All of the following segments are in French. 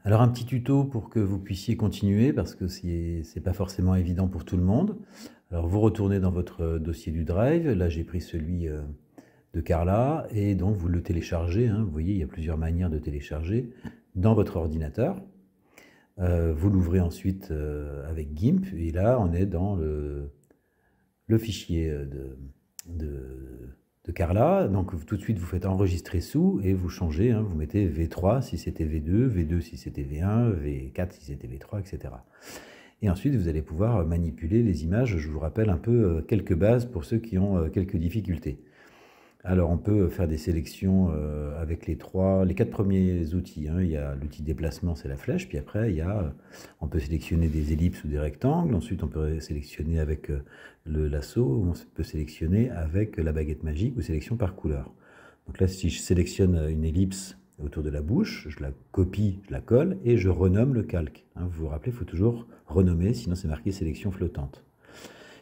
Alors un petit tuto pour que vous puissiez continuer parce que c'est pas forcément évident pour tout le monde. Alors vous retournez dans votre dossier du Drive. Là, j'ai pris celui de Carla et donc vous le téléchargez, hein. Vous voyez, il y a plusieurs manières de télécharger dans votre ordinateur. Vous l'ouvrez ensuite avec GIMP et là, on est dans le fichier de Carla. Donc tout de suite, vous faites enregistrer sous et vous changez, hein, vous mettez V3 si c'était V2, V2 si c'était V1, V4 si c'était V3, etc. Et ensuite, vous allez pouvoir manipuler les images. Je vous rappelle un peu quelques bases pour ceux qui ont quelques difficultés. Alors, on peut faire des sélections avec les quatre premiers outils, hein. Il y a l'outil déplacement, c'est la flèche. Puis après, on peut sélectionner des ellipses ou des rectangles. Ensuite, on peut sélectionner avec le lasso. Ou on peut sélectionner avec la baguette magique ou sélection par couleur. Donc là, si je sélectionne une ellipse autour de la bouche, je la copie, je la colle et je renomme le calque, hein. Vous vous rappelez, il faut toujours renommer, sinon c'est marqué sélection flottante.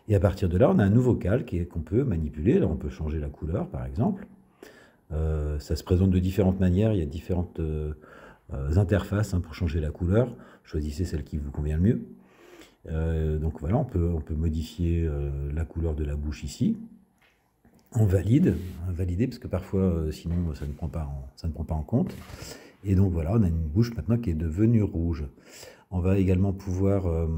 Et à partir de là, on a un nouveau calque qu'on peut manipuler. Alors, on peut changer la couleur, par exemple. Ça se présente de différentes manières. Il y a différentes interfaces, hein, pour changer la couleur. Choisissez celle qui vous convient le mieux. Donc voilà, on peut modifier la couleur de la bouche ici. On valide, hein, valider, parce que parfois, sinon, ça ne prend pas en compte. Et donc voilà, on a une bouche maintenant qui est devenue rouge. On va également pouvoir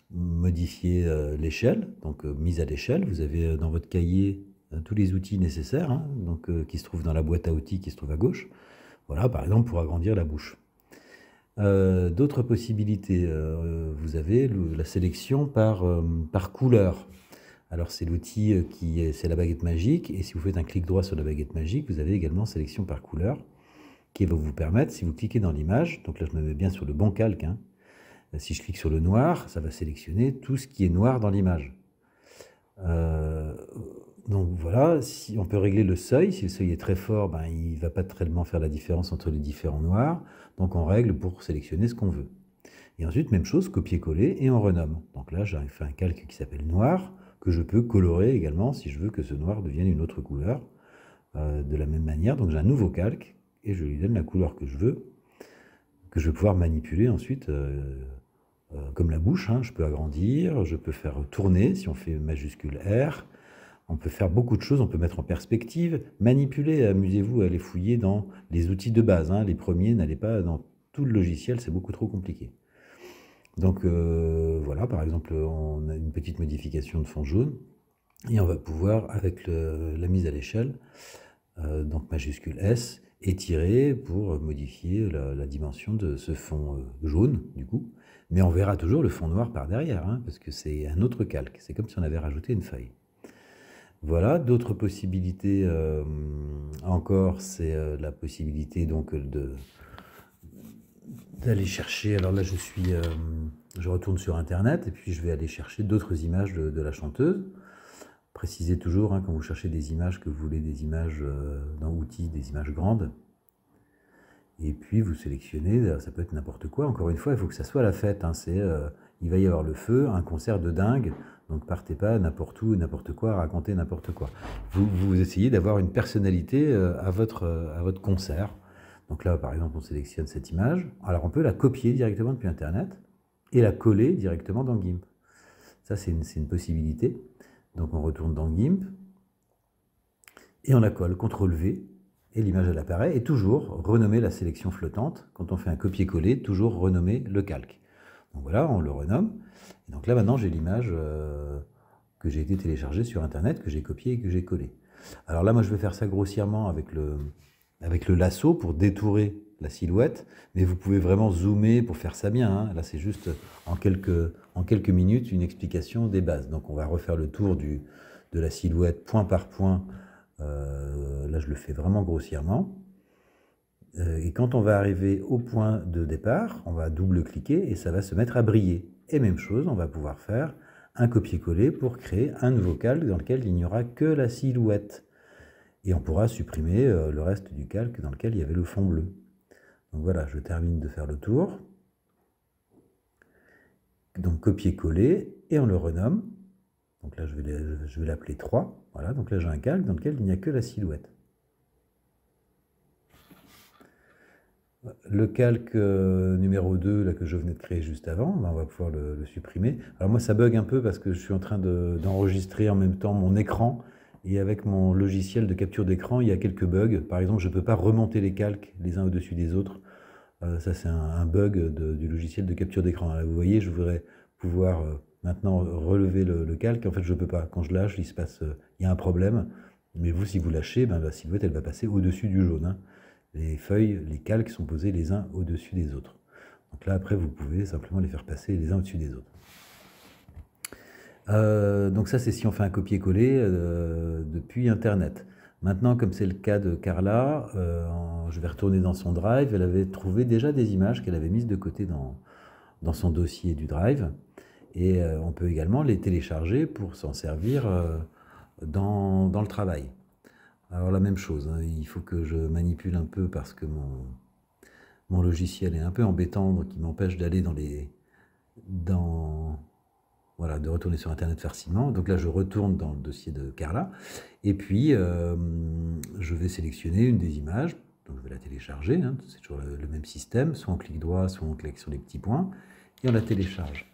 modifier l'échelle, donc mise à l'échelle. Vous avez dans votre cahier tous les outils nécessaires, hein, donc, qui se trouvent dans la boîte à outils qui se trouve à gauche. Voilà, par exemple, pour agrandir la bouche. D'autres possibilités, vous avez la sélection par couleur. Alors c'est l'outil c'est la baguette magique, et si vous faites un clic droit sur la baguette magique, vous avez également sélection par couleur, qui va vous permettre, si vous cliquez dans l'image, donc là je me mets bien sur le bon calque, hein. Si je clique sur le noir, ça va sélectionner tout ce qui est noir dans l'image. Donc voilà, si on peut régler le seuil. Si le seuil est très fort, ben, il ne va pas tellement faire la différence entre les différents noirs. Donc on règle pour sélectionner ce qu'on veut. Et ensuite, même chose, copier-coller et on renomme. Donc là, j'ai fait un calque qui s'appelle noir, que je peux colorer également si je veux que ce noir devienne une autre couleur. De la même manière, donc j'ai un nouveau calque et je lui donne la couleur que je veux, que je vais pouvoir manipuler ensuite. Comme la bouche, hein, je peux agrandir, je peux faire tourner si on fait majuscule R. On peut faire beaucoup de choses, on peut mettre en perspective, manipuler, amusez-vous à aller fouiller dans les outils de base, hein. Les premiers, n'allez pas dans tout le logiciel, c'est beaucoup trop compliqué. Donc voilà, par exemple, on a une petite modification de fond jaune, et on va pouvoir, avec la mise à l'échelle, donc majuscule S, étirer pour modifier la dimension de ce fond jaune, du coup. Mais on verra toujours le fond noir par derrière, hein, parce que c'est un autre calque. C'est comme si on avait rajouté une feuille. Voilà, d'autres possibilités encore, c'est la possibilité donc d'aller chercher. Alors là, je retourne sur Internet et puis je vais aller chercher d'autres images de la chanteuse. Précisez toujours, hein, quand vous cherchez des images, que vous voulez des images dans Outils, des images grandes. Et puis vous sélectionnez, ça peut être n'importe quoi. Encore une fois, il faut que ça soit la fête, hein. Il va y avoir le feu, un concert de dingue. Donc partez pas n'importe où, n'importe quoi, racontez n'importe quoi. Vous essayez d'avoir une personnalité à votre concert. Donc là, par exemple, on sélectionne cette image. Alors on peut la copier directement depuis Internet et la coller directement dans GIMP. Ça, c'est une possibilité. Donc on retourne dans GIMP et on la colle, CTRL-V. Et l'image, elle apparaît, et toujours renommer la sélection flottante. Quand on fait un copier-coller, toujours renommer le calque. Donc voilà, on le renomme. Et donc là, maintenant, j'ai l'image que j'ai été téléchargée sur Internet, que j'ai copiée et que j'ai collée. Alors là, moi, je vais faire ça grossièrement avec le lasso pour détourer la silhouette, mais vous pouvez vraiment zoomer pour faire ça bien, hein. Là, c'est juste en quelques minutes une explication des bases. Donc on va refaire le tour de la silhouette point par point. Là, je le fais vraiment grossièrement. Et quand on va arriver au point de départ, on va double-cliquer et ça va se mettre à briller. Et même chose, on va pouvoir faire un copier-coller pour créer un nouveau calque dans lequel il n'y aura que la silhouette. Et on pourra supprimer le reste du calque dans lequel il y avait le fond bleu. Donc voilà, je termine de faire le tour. Donc copier-coller et on le renomme. Donc là, je vais l'appeler 3. Voilà, donc là, j'ai un calque dans lequel il n'y a que la silhouette. Le calque numéro 2 là, que je venais de créer juste avant, ben, on va pouvoir le supprimer. Alors moi, ça bug un peu parce que je suis en train d'enregistrer en même temps mon écran. Et avec mon logiciel de capture d'écran, il y a quelques bugs. Par exemple, je ne peux pas remonter les calques les uns au-dessus des autres. Ça, c'est un bug du logiciel de capture d'écran. Là, vous voyez, je voudrais pouvoir maintenant relever le calque. En fait, je ne peux pas. Quand je lâche, il y a un problème. Mais vous, si vous lâchez, ben, la silhouette, elle va passer au-dessus du jaune, hein. Les feuilles, les calques sont posés les uns au-dessus des autres. Donc là, après, vous pouvez simplement les faire passer les uns au-dessus des autres. Donc ça, c'est si on fait un copier-coller depuis Internet. Maintenant, comme c'est le cas de Carla, je vais retourner dans son Drive. Elle avait trouvé déjà des images qu'elle avait mises de côté dans son dossier du Drive. Et on peut également les télécharger pour s'en servir dans le travail. Alors la même chose, hein, il faut que je manipule un peu parce que mon logiciel est un peu embêtant, donc il m'empêche d'aller voilà, de retourner sur Internet facilement. Donc là, je retourne dans le dossier de Carla, et puis je vais sélectionner une des images, donc je vais la télécharger, hein, c'est toujours le même système, soit on clique droit, soit on clique sur les petits points, et on la télécharge.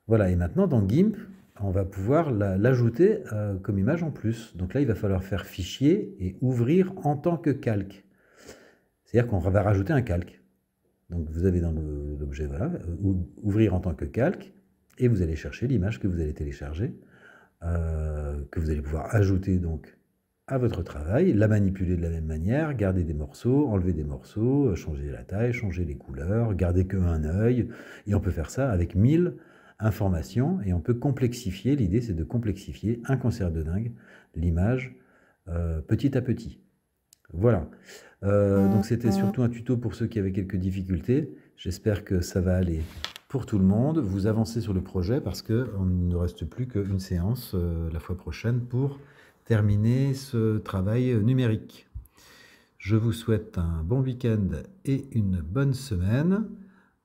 Voilà, et maintenant dans GIMP, on va pouvoir l'ajouter comme image en plus. Donc là, il va falloir faire fichier et ouvrir en tant que calque. C'est-à-dire qu'on va rajouter un calque. Donc vous avez dans l'objet, voilà, ouvrir en tant que calque, et vous allez chercher l'image que vous allez télécharger, que vous allez pouvoir ajouter donc à votre travail, la manipuler de la même manière, garder des morceaux, enlever des morceaux, changer la taille, changer les couleurs, garder qu'un œil, et on peut faire ça avec 1000 informations, et on peut complexifier. L'idée, c'est de complexifier un concert de dingue, l'image, petit à petit. Voilà. Donc c'était surtout un tuto pour ceux qui avaient quelques difficultés. J'espère que ça va aller pour tout le monde. Vous avancez sur le projet parce qu'il ne reste plus qu'une séance la fois prochaine pour terminer ce travail numérique. Je vous souhaite un bon week-end et une bonne semaine.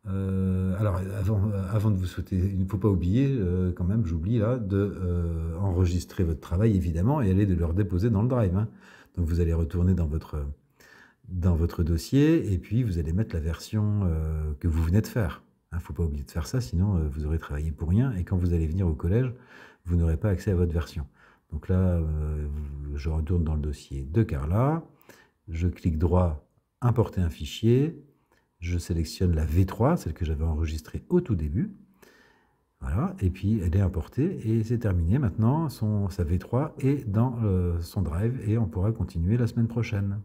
Alors, avant de vous souhaiter, il ne faut pas oublier, quand même, j'oublie là, enregistrer votre travail, évidemment, et aller de le redéposer dans le Drive, hein. Donc, vous allez retourner dans votre dossier, et puis vous allez mettre la version que vous venez de faire. Il ne faut pas oublier de faire ça, sinon vous aurez travaillé pour rien, et quand vous allez venir au collège, vous n'aurez pas accès à votre version. Donc là, je retourne dans le dossier de Carla, je clique droit, importer un fichier, je sélectionne la V3, celle que j'avais enregistrée au tout début. Voilà, et puis elle est importée et c'est terminé. Maintenant, sa V3 est dans son Drive et on pourra continuer la semaine prochaine.